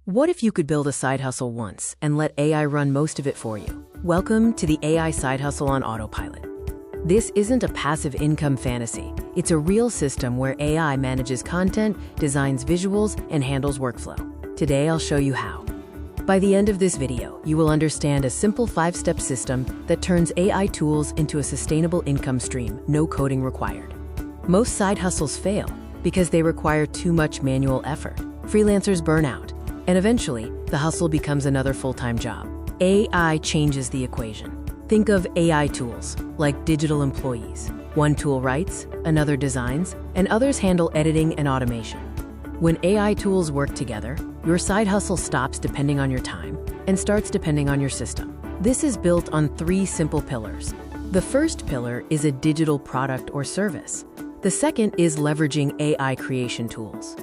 What if you could build a side hustle once and let AI run most of it for you? Welcome to the AI Side Hustle on Autopilot. This isn't a passive income fantasy. It's a real system where AI manages content, designs visuals, and handles workflow. Today, I'll show you how. By the end of this video, you will understand a simple 5-step system that turns AI tools into a sustainable income stream, no coding required. Most side hustles fail because they require too much manual effort. Freelancers burn out, and eventually, the hustle becomes another full-time job. AI changes the equation. Think of AI tools, like digital employees. One tool writes, another designs, and others handle editing and automation. When AI tools work together, your side hustle stops depending on your time and starts depending on your system. This is built on 3 simple pillars. The first pillar is a digital product or service. The second is leveraging AI creation tools.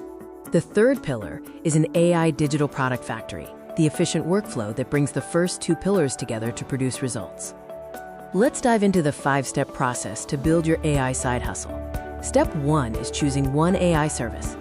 The third pillar is an AI digital product factory, the efficient workflow that brings the first 2 pillars together to produce results. Let's dive into the 5-step process to build your AI side hustle. Step 1 is choosing one AI service.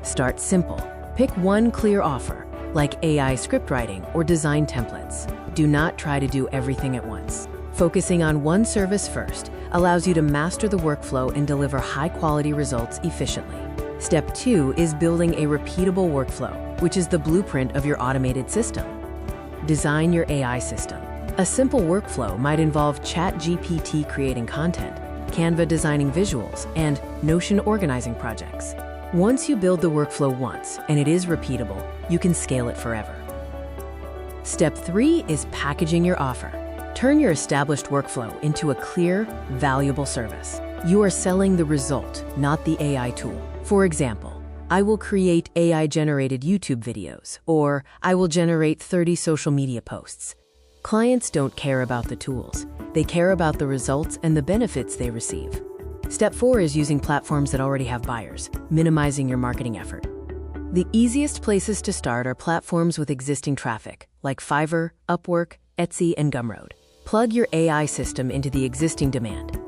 Start simple. Pick one clear offer, like AI script writing or design templates. Do not try to do everything at once. Focusing on one service first allows you to master the workflow and deliver high-quality results efficiently. Step 2 is building a repeatable workflow, which is the blueprint of your automated system. Design your AI system. A simple workflow might involve ChatGPT creating content, Canva designing visuals, and Notion organizing projects. Once you build the workflow once and it is repeatable, you can scale it forever. Step 3 is packaging your offer. Turn your established workflow into a clear, valuable service. You are selling the result, not the AI tool. For example, I will create AI-generated YouTube videos, or I will generate 30 social media posts. Clients don't care about the tools. They care about the results and the benefits they receive. Step 4 is using platforms that already have buyers, minimizing your marketing effort. The easiest places to start are platforms with existing traffic, like Fiverr, Upwork, Etsy, and Gumroad. Plug your AI system into the existing demand.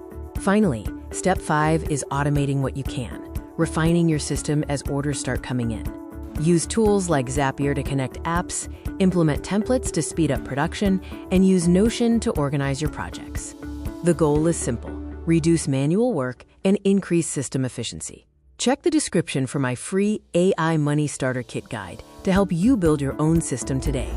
Finally, step 5 is automating what you can, refining your system as orders start coming in. Use tools like Zapier to connect apps, implement templates to speed up production, and use Notion to organize your projects. The goal is simple: reduce manual work and increase system efficiency. Check the description for my free AI Money Starter Kit guide to help you build your own system today.